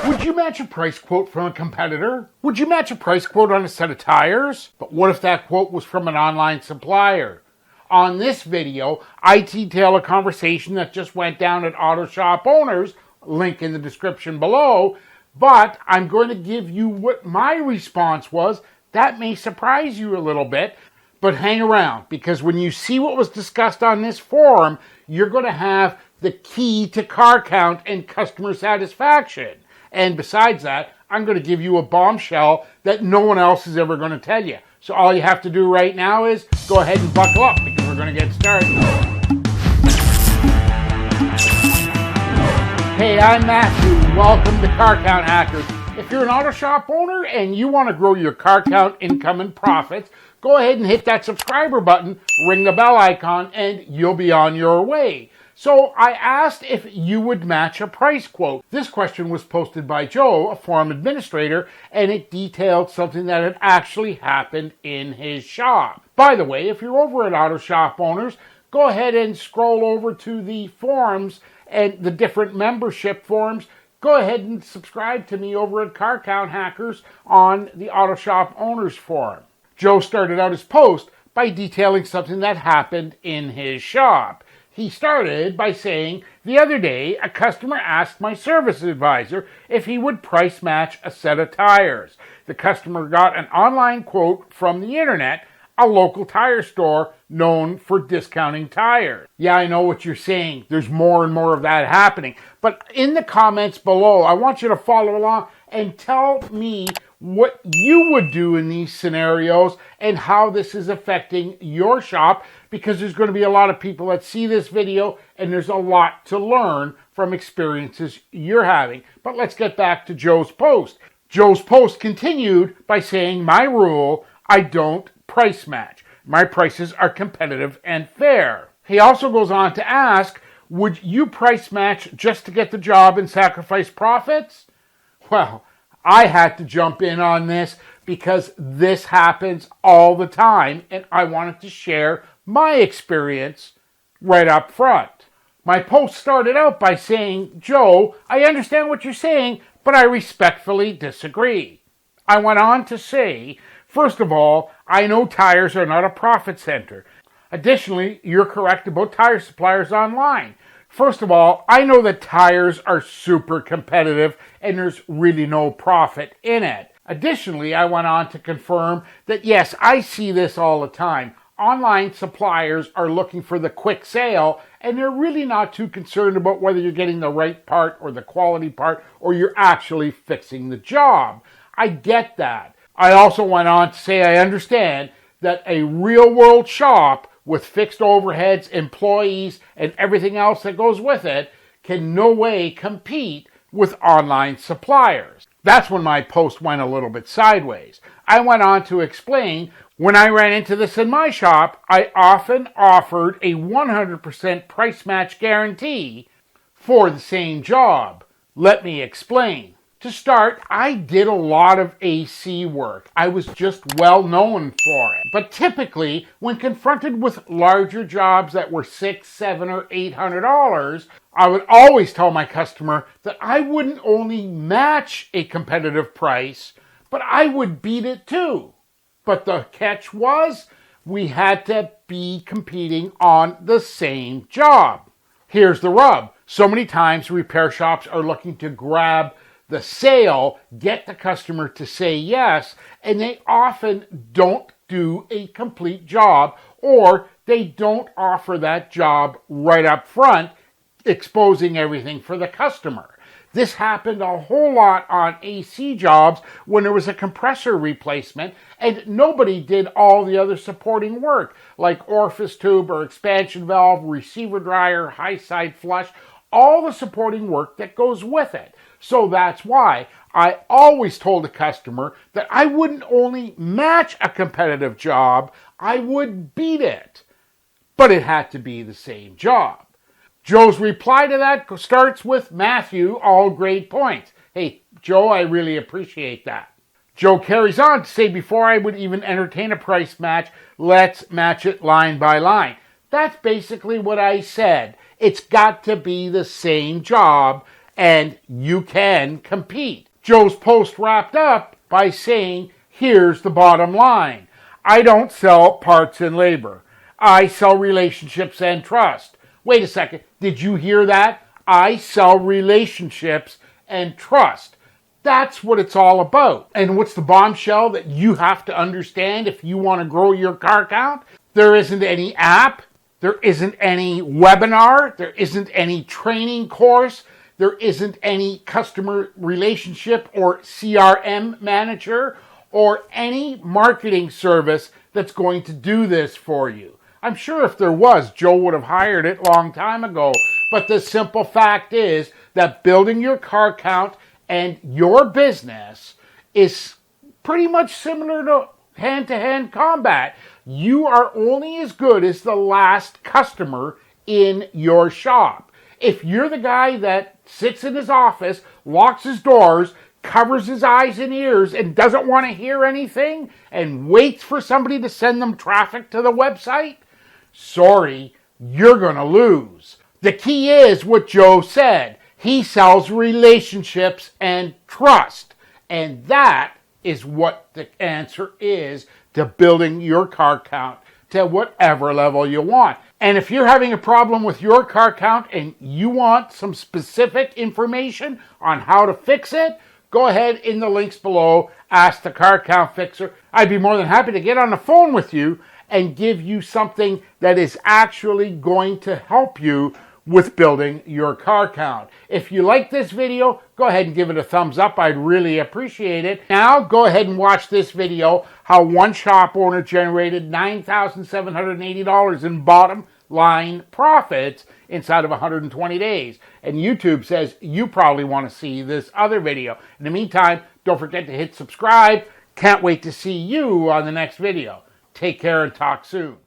Would you match a price quote from a competitor? Would you match a price quote on a set of tires? But what if that quote was from an online supplier? On this video, I detail a conversation that just went down at Auto Shop Owners, link in the description below, but I'm going to give you what my response was. That may surprise you a little bit, but hang around, because when you see what was discussed on this forum, you're going to have the key to car count and customer satisfaction. And besides that, I'm going to give you a bombshell that no one else is ever going to tell you. So all you have to do right now is go ahead and buckle up, because we're going to get started. Hey, I'm Matthew. Welcome to Car Count Hackers. If you're an auto shop owner and you want to grow your car count, income, and profits, go ahead and hit that subscriber button, ring the bell icon, and you'll be on your way. So I asked if you would match a price quote. This question was posted by Joe, a forum administrator, and it detailed something that had actually happened in his shop. By the way, if you're over at Auto Shop Owners, go ahead and scroll over to the forums and the different membership forums. Go ahead and subscribe to me over at Car Count Hackers on the Auto Shop Owners forum. Joe started out his post by detailing something that happened in his shop. He started by saying, the other day, a customer asked my service advisor if he would price match a set of tires. The customer got an online quote from the internet, a local tire store known for discounting tires. Yeah, I know what you're saying. There's more and more of that happening. But in the comments below, I want you to follow along and tell me what you would do in these scenarios and how this is affecting your shop, because there's going to be a lot of people that see this video and there's a lot to learn from experiences you're having. But let's get back to Joe's post. Joe's post continued by saying, my rule, I don't price match. My prices are competitive and fair. He also goes on to ask, would you price match just to get the job and sacrifice profits? Well, I had to jump in on this because this happens all the time, and I wanted to share my experience right up front. My post started out by saying, Joe, I understand what you're saying, but I respectfully disagree. I went on to say, first of all, I know tires are not a profit center. Additionally, you're correct about tire suppliers online. First of all, I know that tires are super competitive and there's really no profit in it. Additionally, I went on to confirm that yes, I see this all the time. Online suppliers are looking for the quick sale and they're really not too concerned about whether you're getting the right part or the quality part or you're actually fixing the job. I get that. I also went on to say I understand that a real world shop with fixed overheads, employees, and everything else that goes with it can no way compete with online suppliers. That's when my post went a little bit sideways. I went on to explain, when I ran into this in my shop, I often offered a 100% price match guarantee for the same job. Let me explain. To start, I did a lot of AC work. I was just well known for it. But typically, when confronted with larger jobs that were $600, $700, or $800, I would always tell my customer that I wouldn't only match a competitive price, but I would beat it too. But the catch was, we had to be competing on the same job. Here's the rub. So many times repair shops are looking to grab the sale, get the customer to say yes, and they often don't do a complete job, or they don't offer that job right up front, exposing everything for the customer. This happened a whole lot on AC jobs when there was a compressor replacement and nobody did all the other supporting work, like orifice tube or expansion valve, receiver dryer, high side flush, all the supporting work that goes with it. So that's why I always told the customer that I wouldn't only match a competitive job, I would beat it. But it had to be the same job. Joe's reply to that starts with, Matthew, all great points. Hey, Joe, I really appreciate that. Joe carries on to say, before I would even entertain a price match, let's match it line by line. That's basically what I said. It's got to be the same job and you can compete. Joe's post wrapped up by saying, here's the bottom line. I don't sell parts and labor. I sell relationships and trust. Wait a second. Did you hear that? I sell relationships and trust. That's what it's all about. And what's the bombshell that you have to understand if you want to grow your car count? There isn't any app. There isn't any webinar. There isn't any training course. There isn't any customer relationship or CRM manager or any marketing service that's going to do this for you. I'm sure if there was, Joe would have hired it a long time ago. But the simple fact is that building your car count and your business is pretty much similar to hand-to-hand combat. You are only as good as the last customer in your shop. If you're the guy that sits in his office, locks his doors, covers his eyes and ears, and doesn't want to hear anything, and waits for somebody to send them traffic to the website, sorry, you're going to lose. The key is what Joe said. He sells relationships and trust. And that is what the answer is to building your car count to whatever level you want. And if you're having a problem with your car count and you want some specific information on how to fix it, go ahead in the links below, ask the Car Count Fixer. I'd be more than happy to get on the phone with you and give you something that is actually going to help you with building your car count. If you like this video, go ahead and give it a thumbs up. I'd really appreciate it. Now, go ahead and watch this video, how one shop owner generated $9,780 in bottom line profits inside of 120 days. And YouTube says you probably want to see this other video. In the meantime, don't forget to hit subscribe. Can't wait to see you on the next video. Take care and talk soon.